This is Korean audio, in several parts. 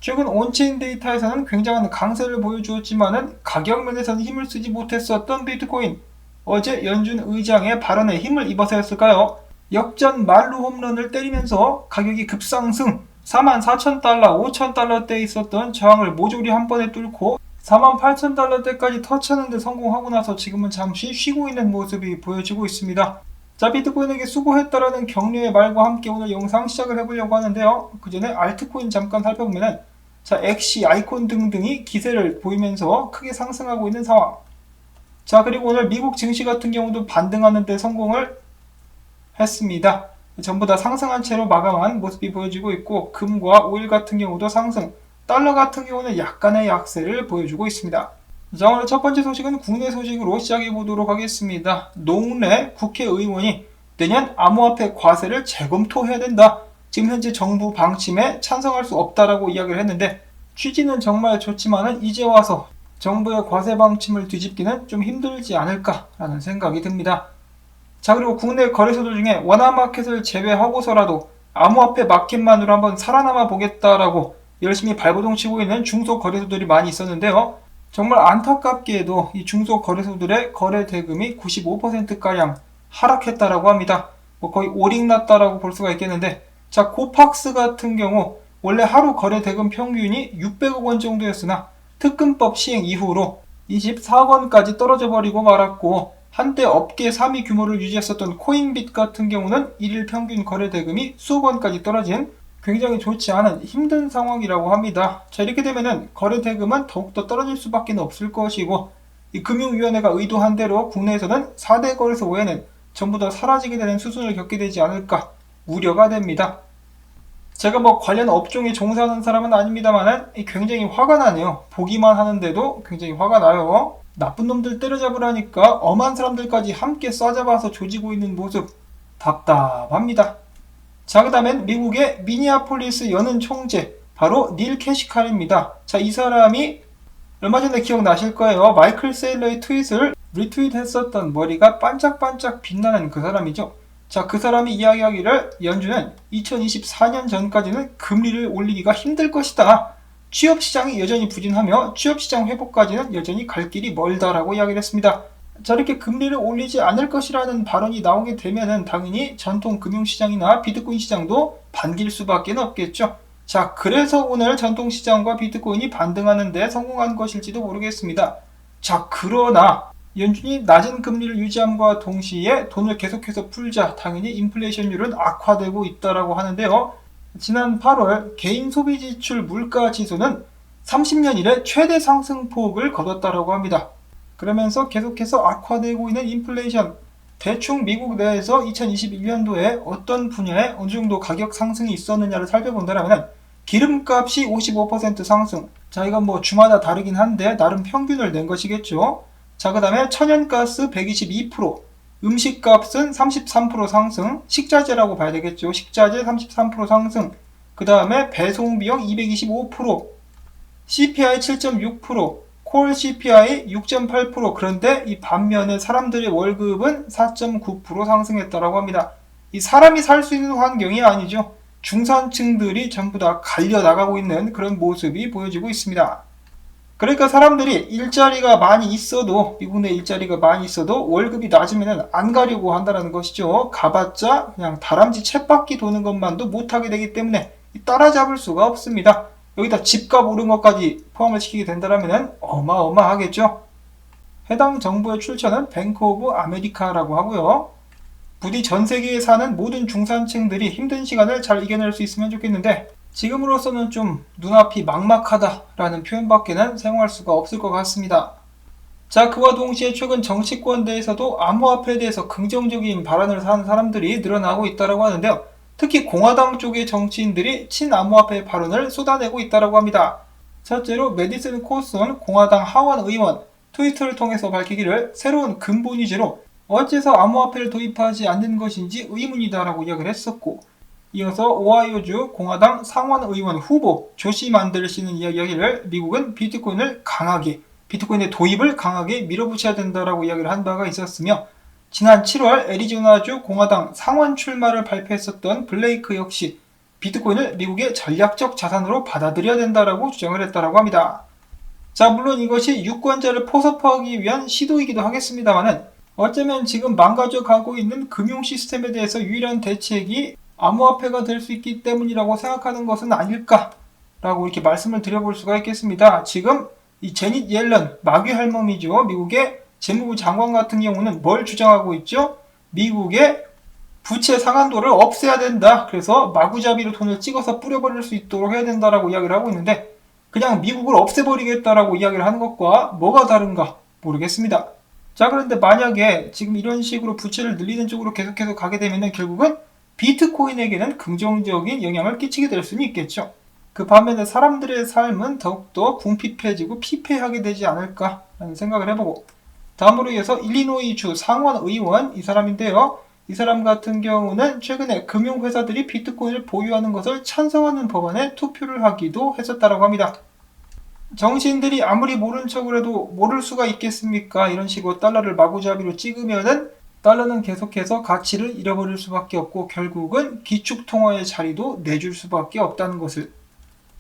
최근 온체인 데이터에서는 굉장한 강세를 보여주었지만은 가격 면에서는 힘을 쓰지 못했었던 비트코인. 어제 연준 의장의 발언에 힘을 입어서였을까요? 역전 만루 홈런을 때리면서 가격이 급상승, 44,000달러, 5,000달러대에 있었던 저항을 모조리 한 번에 뚫고 48,000달러대까지 터치하는데 성공하고 나서 지금은 잠시 쉬고 있는 모습이 보여지고 있습니다. 자, 비트코인에게 수고했다라는 격려의 말과 함께 오늘 영상 시작을 해보려고 하는데요. 그 전에 알트코인 잠깐 살펴보면은 자, 엑시, 아이콘 등등이 기세를 보이면서 크게 상승하고 있는 상황. 자, 그리고 오늘 미국 증시 같은 경우도 반등하는 데 성공을 했습니다. 전부 다 상승한 채로 마감한 모습이 보여지고 있고, 금과 오일 같은 경우도 상승, 달러 같은 경우는 약간의 약세를 보여주고 있습니다. 자, 오늘 첫 번째 소식은 국내 소식으로 시작해 보도록 하겠습니다. 노웅래 국회의원이 내년 암호화폐 과세를 재검토해야 된다. 지금 현재 정부 방침에 찬성할 수 없다라고 이야기를 했는데, 취지는 정말 좋지만은 이제 와서 정부의 과세 방침을 뒤집기는 좀 힘들지 않을까라는 생각이 듭니다. 자, 그리고 국내 거래소들 중에 원화마켓을 제외하고서라도 암호화폐 마켓만으로 한번 살아남아 보겠다라고 열심히 발버둥 치고 있는 중소거래소들이 많이 있었는데요. 정말 안타깝게도 이 중소거래소들의 거래 대금이 95%가량 하락했다라고 합니다. 거의 오링났다라고 볼 수가 있겠는데, 자, 코팍스 같은 경우 원래 하루 거래 대금 평균이 600억 원 정도였으나 특근법 시행 이후로 24억 원까지 떨어져 버리고 말았고, 한때 업계 3위 규모를 유지했었던 코인빗 같은 경우는 일일 평균 거래 대금이 수억 원까지 떨어진 굉장히 좋지 않은 힘든 상황이라고 합니다. 자, 이렇게 되면은 거래 대금은 더욱더 떨어질 수밖에 없을 것이고, 이 금융위원회가 의도한 대로 국내에서는 4대 거래소 외에는 전부 다 사라지게 되는 수순을 겪게 되지 않을까 우려가 됩니다. 제가 관련 업종에 종사하는 사람은 아닙니다만은 굉장히 화가 나네요. 보기만 하는데도 굉장히 화가 나요. 나쁜 놈들 때려잡으라니까 엄한 사람들까지 함께 쏴잡아서 조지고 있는 모습 답답합니다. 자, 그 다음엔 미국의 미니아폴리스 연은 총재 바로 닐 캐시칼입니다. 자, 이 사람이 얼마 전에 기억나실 거예요. 마이클 세일러의 트윗을 리트윗했었던 머리가 반짝반짝 빛나는 그 사람이죠. 자, 그 사람이 이야기하기를 연준은 2024년 전까지는 금리를 올리기가 힘들 것이다. 취업시장이 여전히 부진하며 취업시장 회복까지는 여전히 갈 길이 멀다라고 이야기를 했습니다. 자, 이렇게 금리를 올리지 않을 것이라는 발언이 나오게 되면은 당연히 전통 금융시장이나 비트코인 시장도 반길 수밖에 없겠죠. 자, 그래서 오늘 전통시장과 비트코인이 반등하는 데 성공한 것일지도 모르겠습니다. 자, 그러나 연준이 낮은 금리를 유지함과 동시에 돈을 계속해서 풀자 당연히 인플레이션율은 악화되고 있다라고 하는데요. 지난 8월 개인 소비 지출 물가 지수는 30년 이래 최대 상승폭을 거뒀다라고 합니다. 그러면서 계속해서 악화되고 있는 인플레이션, 대충 미국 내에서 2021년도에 어떤 분야에 어느 정도 가격 상승이 있었느냐를 살펴본다면 기름값이 55% 상승. 자, 이건 주마다 다르긴 한데 나름 평균을 낸 것이겠죠. 자, 그 다음에 천연가스 122%, 음식값은 33% 상승, 식자재라고 봐야 되겠죠. 식자재 33% 상승, 그 다음에 배송비용 225%, CPI 7.6%, 콜 CPI 6.8%. 그런데 이 반면에 사람들의 월급은 4.9% 상승했다라고 합니다. 이 사람이 살 수 있는 환경이 아니죠. 중산층들이 전부 다 갈려나가고 있는 그런 모습이 보여지고 있습니다. 그러니까 사람들이 일자리가 많이 있어도, 미국 내 일자리가 많이 있어도 월급이 낮으면 안 가려고 한다는 것이죠. 가봤자 그냥 다람쥐 쳇바퀴 도는 것만도 못하게 되기 때문에 따라잡을 수가 없습니다. 여기다 집값 오른 것까지 포함을 시키게 된다면 어마어마하겠죠. 해당 정부의 출처는 뱅크 오브 아메리카라고 하고요. 부디 전 세계에 사는 모든 중산층들이 힘든 시간을 잘 이겨낼 수 있으면 좋겠는데, 지금으로서는 좀 눈앞이 막막하다라는 표현밖에는 사용할 수가 없을 것 같습니다. 자, 그와 동시에 최근 정치권대에서도 암호화폐에 대해서 긍정적인 발언을 하는 사람들이 늘어나고 있다고 하는데요. 특히 공화당 쪽의 정치인들이 친암호화폐 발언을 쏟아내고 있다고 합니다. 첫째로 메디슨 코슨 공화당 하원 의원 트위터를 통해서 밝히기를 새로운 근본위제로 어째서 암호화폐를 도입하지 않는 것인지 의문이다라고 이야기를 했었고, 이어서 오하이오주 공화당 상원의원 후보 조시 만델씨는 이야기를 미국은 비트코인의 도입을 강하게 밀어붙여야 된다라고 이야기를 한 바가 있었으며, 지난 7월 애리조나주 공화당 상원 출마를 발표했었던 블레이크 역시 비트코인을 미국의 전략적 자산으로 받아들여야 된다라고 주장을 했다라고 합니다. 자, 물론 이것이 유권자를 포섭하기 위한 시도이기도 하겠습니다만은 어쩌면 지금 망가져가고 있는 금융 시스템에 대해서 유일한 대책이 암호화폐가 될 수 있기 때문이라고 생각하는 것은 아닐까라고 이렇게 말씀을 드려볼 수가 있겠습니다. 지금 이 제닛 옐런, 마귀 할멈이죠. 미국의 재무부 장관 같은 경우는 뭘 주장하고 있죠? 미국의 부채 상한도를 없애야 된다. 그래서 마구잡이로 돈을 찍어서 뿌려버릴 수 있도록 해야 된다라고 이야기를 하고 있는데 그냥 미국을 없애버리겠다라고 이야기를 하는 것과 뭐가 다른가 모르겠습니다. 자, 그런데 만약에 지금 이런 식으로 부채를 늘리는 쪽으로 계속해서 가게 되면 결국은 비트코인에게는 긍정적인 영향을 끼치게 될 수는 있겠죠. 그 반면에 사람들의 삶은 더욱더 궁핍해지고 피폐하게 되지 않을까라는 생각을 해보고 다음으로 이어서 일리노이주 상원 의원 이 사람인데요. 이 사람 같은 경우는 최근에 금융회사들이 비트코인을 보유하는 것을 찬성하는 법안에 투표를 하기도 했었다고 합니다. 정치인들이 아무리 모른 척을 해도 모를 수가 있겠습니까? 이런 식으로 달러를 마구잡이로 찍으면은 달러는 계속해서 가치를 잃어버릴 수밖에 없고 결국은 기축통화의 자리도 내줄 수밖에 없다는 것을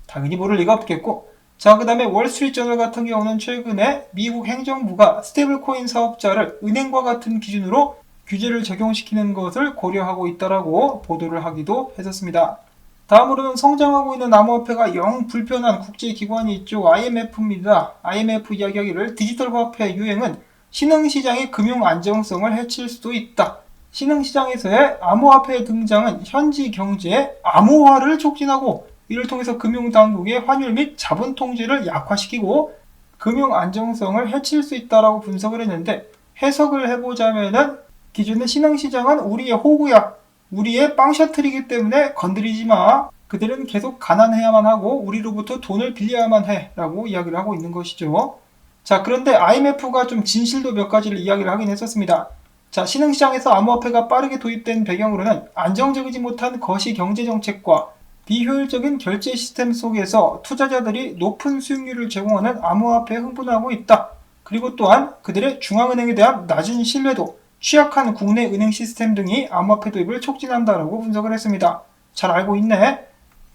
당연히 모를 리가 없겠고 자, 그 다음에 월스트리트저널 같은 경우는 최근에 미국 행정부가 스테이블코인 사업자를 은행과 같은 기준으로 규제를 적용시키는 것을 고려하고 있다라고 보도를 하기도 했었습니다. 다음으로는 성장하고 있는 암호화폐가 영 불편한 국제기관이 있죠. IMF입니다. IMF 이야기하기를 디지털 화폐 유행은 신흥시장의 금융 안정성을 해칠 수도 있다. 신흥시장에서의 암호화폐의 등장은 현지 경제의 암호화를 촉진하고 이를 통해서 금융당국의 환율 및 자본 통제를 약화시키고 금융 안정성을 해칠 수 있다라고 분석을 했는데 해석을 해보자면은 기존의 신흥시장은 우리의 호구야. 우리의 빵셔틀이기 때문에 건드리지 마. 그들은 계속 가난해야만 하고 우리로부터 돈을 빌려야만 해. 라고 이야기를 하고 있는 것이죠. 자, 그런데 IMF가 좀 진실도 몇 가지를 이야기를 하긴 했었습니다. 자, 신흥시장에서 암호화폐가 빠르게 도입된 배경으로는 안정적이지 못한 거시 경제정책과 비효율적인 결제 시스템 속에서 투자자들이 높은 수익률을 제공하는 암호화폐에 흥분하고 있다. 그리고 또한 그들의 중앙은행에 대한 낮은 신뢰도, 취약한 국내 은행 시스템 등이 암호화폐 도입을 촉진한다라고 분석을 했습니다. 잘 알고 있네.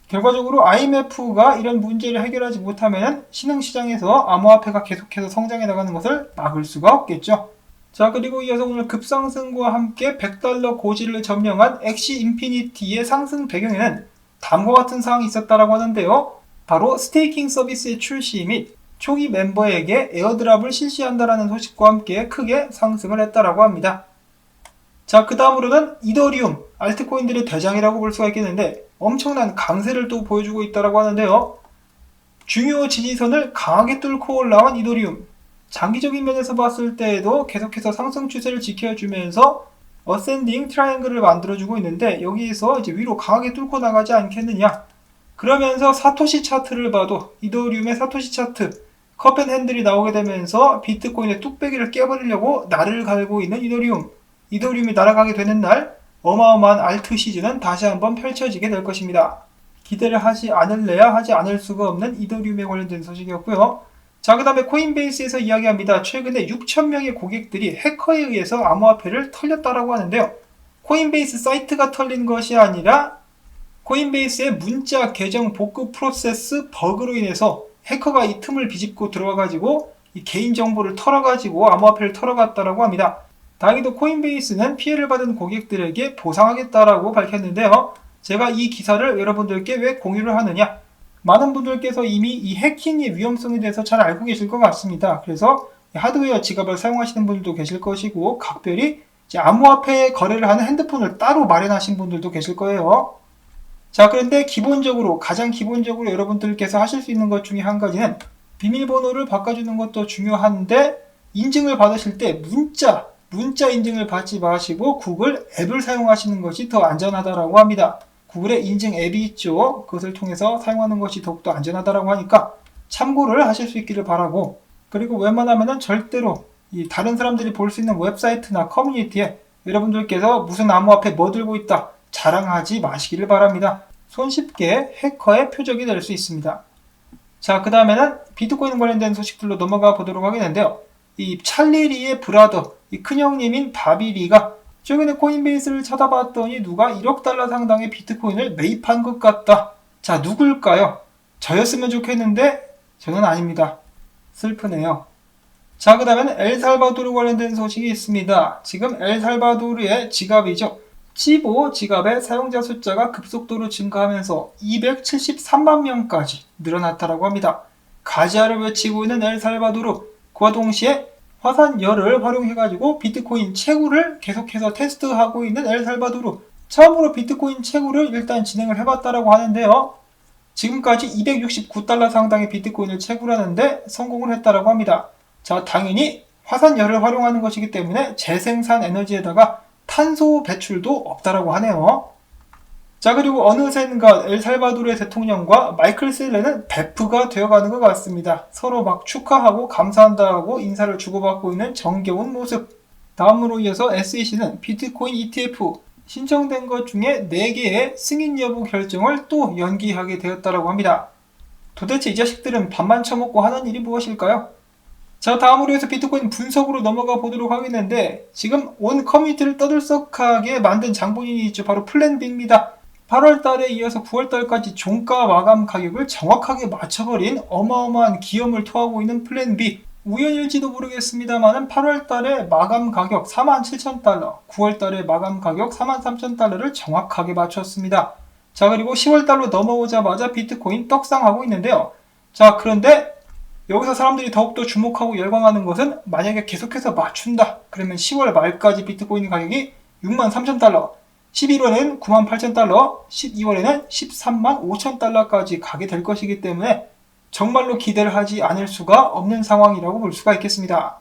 결과적으로 IMF가 이런 문제를 해결하지 못하면 신흥시장에서 암호화폐가 계속해서 성장해 나가는 것을 막을 수가 없겠죠. 자, 그리고 이어서 오늘 급상승과 함께 100달러 고지를 점령한 엑시 인피니티의 상승 배경에는 다음과 같은 사항이 있었다라고 하는데요. 바로 스테이킹 서비스의 출시 및 초기 멤버에게 에어드랍을 실시한다라는 소식과 함께 크게 상승을 했다라고 합니다. 자, 그 다음으로는 이더리움, 알트코인들의 대장이라고 볼 수가 있겠는데 엄청난 강세를 또 보여주고 있다라고 하는데요. 중요 지지선을 강하게 뚫고 올라온 이더리움. 장기적인 면에서 봤을 때에도 계속해서 상승 추세를 지켜주면서 어센딩 트라이앵글을 만들어주고 있는데 여기에서 이제 위로 강하게 뚫고 나가지 않겠느냐. 그러면서 사토시 차트를 봐도 이더리움의 사토시 차트 컵앤 핸들이 나오게 되면서 비트코인의 뚝배기를 깨버리려고 날을 갈고 있는 이더리움이 날아가게 되는 날 어마어마한 알트 시즌은 다시 한번 펼쳐지게 될 것입니다. 기대를 하지 않을래야 하지 않을 수가 없는 이더리움에 관련된 소식이었고요. 자, 그 다음에 코인베이스에서 이야기합니다. 최근에 6,000명의 고객들이 해커에 의해서 암호화폐를 털렸다라고 하는데요. 코인베이스 사이트가 털린 것이 아니라 코인베이스의 문자 계정 복구 프로세스 버그로 인해서 해커가 이 틈을 비집고 들어와가지고 이 개인정보를 털어가지고 암호화폐를 털어갔다라고 합니다. 다행히도 코인베이스는 피해를 받은 고객들에게 보상하겠다라고 밝혔는데요. 제가 이 기사를 여러분들께 왜 공유를 하느냐? 많은 분들께서 이미 이 해킹의 위험성에 대해서 잘 알고 계실 것 같습니다. 그래서 하드웨어 지갑을 사용하시는 분들도 계실 것이고 각별히 이제 암호화폐 거래를 하는 핸드폰을 따로 마련하신 분들도 계실 거예요. 자, 그런데 가장 기본적으로 여러분들께서 하실 수 있는 것 중에 한 가지는 비밀번호를 바꿔주는 것도 중요한데 인증을 받으실 때 문자 인증을 받지 마시고 구글 앱을 사용하시는 것이 더 안전하다라고 합니다. 구글의 인증 앱이 있죠. 그것을 통해서 사용하는 것이 더욱더 안전하다라고 하니까 참고를 하실 수 있기를 바라고 그리고 웬만하면은 절대로 이 다른 사람들이 볼 수 있는 웹사이트나 커뮤니티에 여러분들께서 무슨 암호화폐 뭐 들고 있다 자랑하지 마시기를 바랍니다. 손쉽게 해커의 표적이 될 수 있습니다. 자, 그 다음에는 비트코인 관련된 소식들로 넘어가 보도록 하겠는데요. 이 찰리리의 브라더, 이 큰형님인 바비리가 최근에 코인베이스를 찾아봤더니 누가 1억 달러 상당의 비트코인을 매입한 것 같다. 자, 누굴까요? 저였으면 좋겠는데 저는 아닙니다. 슬프네요. 자, 그 다음에는 엘살바도르 관련된 소식이 있습니다. 지금 엘살바도르의 지갑이죠. 치보 지갑의 사용자 숫자가 급속도로 증가하면서 273만 명까지 늘어났다고 합니다. 가지아를 외치고 있는 엘살바도르, 그와 동시에 화산열을 활용해가지고 비트코인 채굴을 계속해서 테스트하고 있는 엘살바도르, 처음으로 비트코인 채굴을 일단 진행을 해봤다고 하는데요. 지금까지 269달러 상당의 비트코인을 채굴하는데 성공을 했다고 합니다. 자, 당연히 화산열을 활용하는 것이기 때문에 재생산 에너지에다가 탄소 배출도 없다라고 하네요. 자, 그리고 어느샌가 엘살바도르의 대통령과 마이클 셀레는 베프가 되어가는 것 같습니다. 서로 막 축하하고 감사한다고 인사를 주고받고 있는 정겨운 모습. 다음으로 이어서 SEC는 비트코인 ETF 신청된 것 중에 4개의 승인 여부 결정을 또 연기하게 되었다고 합니다. 도대체 이 자식들은 밥만 처먹고 하는 일이 무엇일까요? 자, 다음으로 해서 비트코인 분석으로 넘어가 보도록 하겠는데, 지금 온 커뮤니티를 떠들썩하게 만든 장본인이 있죠. 바로 플랜B입니다. 8월 달에 이어서 9월 달까지 종가 마감 가격을 정확하게 맞춰버린 어마어마한 기염을 토하고 있는 플랜B. 우연일지도 모르겠습니다만 8월 달에 마감 가격 47,000달러, 9월 달에 마감 가격 43,000달러를 정확하게 맞췄습니다. 자, 그리고 10월 달로 넘어오자마자 비트코인 떡상하고 있는데요. 자, 그런데 여기서 사람들이 더욱더 주목하고 열광하는 것은 만약에 계속해서 맞춘다. 그러면 10월 말까지 비트코인 가격이 63,000달러, 11월에는 98,000달러, 12월에는 135,000달러까지 가게 될 것이기 때문에 정말로 기대를 하지 않을 수가 없는 상황이라고 볼 수가 있겠습니다.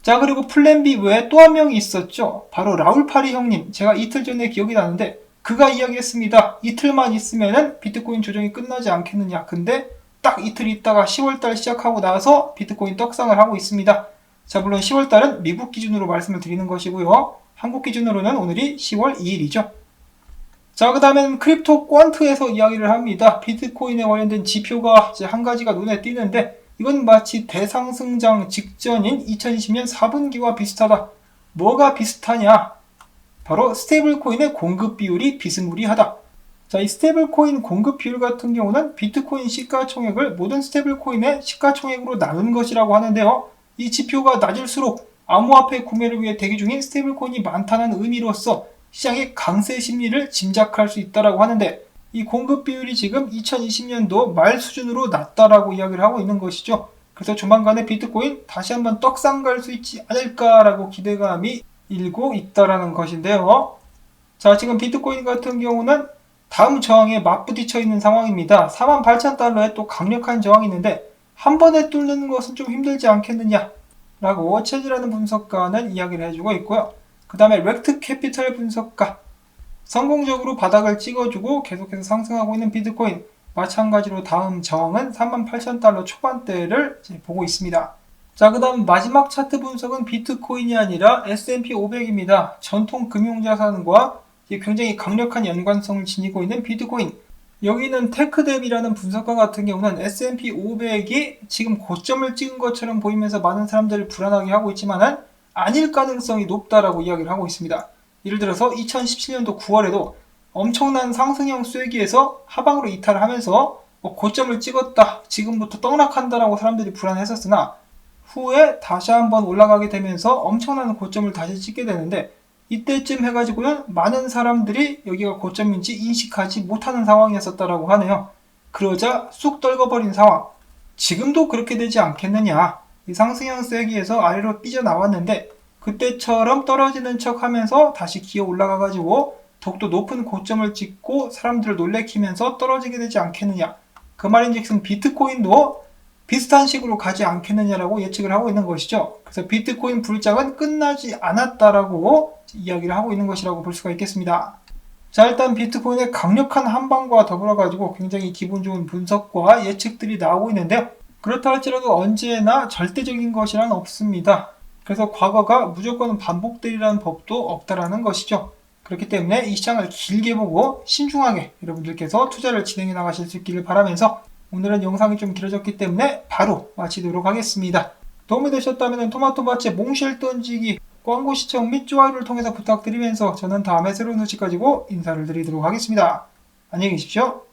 자, 그리고 플랜B 외에 또 한 명이 있었죠. 바로 라울 파리 형님. 제가 이틀 전에 기억이 나는데 그가 이야기했습니다. 이틀만 있으면은 비트코인 조정이 끝나지 않겠느냐. 근데 딱 이틀 있다가 10월달 시작하고 나서 비트코인 떡상을 하고 있습니다. 자, 물론 10월달은 미국 기준으로 말씀을 드리는 것이고요. 한국 기준으로는 오늘이 10월 2일이죠. 자, 그 다음엔 크립토 퀀트에서 이야기를 합니다. 비트코인에 관련된 지표가 이제 한 가지가 눈에 띄는데 이건 마치 대상승장 직전인 2020년 4분기와 비슷하다. 뭐가 비슷하냐? 바로 스테이블코인의 공급 비율이 비스무리하다. 자, 이 스테이블코인 공급 비율 같은 경우는 비트코인 시가총액을 모든 스테이블코인의 시가총액으로 나눈 것이라고 하는데요. 이 지표가 낮을수록 암호화폐 구매를 위해 대기 중인 스테이블코인이 많다는 의미로서 시장의 강세 심리를 짐작할 수 있다고 하는데 이 공급 비율이 지금 2020년도 말 수준으로 낮다라고 이야기를 하고 있는 것이죠. 그래서 조만간에 비트코인 다시 한번 떡상 갈 수 있지 않을까라고 기대감이 일고 있다라는 것인데요. 자, 지금 비트코인 같은 경우는 다음 저항에 맞부딪혀 있는 상황입니다. 48,000달러에 또 강력한 저항이 있는데 한 번에 뚫는 것은 좀 힘들지 않겠느냐 라고 체질하는 분석가는 이야기를 해주고 있고요. 그 다음에 렉트 캐피털 분석가, 성공적으로 바닥을 찍어주고 계속해서 상승하고 있는 비트코인, 마찬가지로 다음 저항은 38,000달러 초반대를 보고 있습니다. 자, 그 다음 마지막 차트 분석은 비트코인이 아니라 S&P 500입니다. 전통 금융자산과 굉장히 강력한 연관성을 지니고 있는 비트코인. 여기는 테크뎁이라는 분석가 같은 경우는 S&P 500이 지금 고점을 찍은 것처럼 보이면서 많은 사람들을 불안하게 하고 있지만은 아닐 가능성이 높다라고 이야기를 하고 있습니다. 예를 들어서 2017년도 9월에도 엄청난 상승형 쐐기에서 하방으로 이탈을 하면서 고점을 찍었다, 지금부터 떡락한다라고 사람들이 불안했었으나 후에 다시 한번 올라가게 되면서 엄청난 고점을 다시 찍게 되는데 이때쯤 해가지고는 많은 사람들이 여기가 고점인지 인식하지 못하는 상황이었었다라고 하네요. 그러자 쑥 떨궈버린 상황. 지금도 그렇게 되지 않겠느냐. 이 상승형 쐐기에서 아래로 삐져나왔는데 그때처럼 떨어지는 척 하면서 다시 기어 올라가가지고 더욱더 높은 고점을 찍고 사람들을 놀래키면서 떨어지게 되지 않겠느냐. 그 말인즉슨 비트코인도 비슷한 식으로 가지 않겠느냐라고 예측을 하고 있는 것이죠. 그래서 비트코인 불장은 끝나지 않았다라고 이야기를 하고 있는 것이라고 볼 수가 있겠습니다. 자, 일단 비트코인의 강력한 한방과 더불어 가지고 굉장히 기분 좋은 분석과 예측들이 나오고 있는데요. 그렇다 할지라도 언제나 절대적인 것이란 없습니다. 그래서 과거가 무조건 반복되리라는 법도 없다라는 것이죠. 그렇기 때문에 이 시장을 길게 보고 신중하게 여러분들께서 투자를 진행해 나가실 수 있기를 바라면서 오늘은 영상이 좀 길어졌기 때문에 바로 마치도록 하겠습니다. 도움이 되셨다면 토마토 밭에 몽쉘 던지기 광고 시청 및 좋아요를 통해서 부탁드리면서 저는 다음에 새로운 소식 가지고 인사를 드리도록 하겠습니다. 안녕히 계십시오.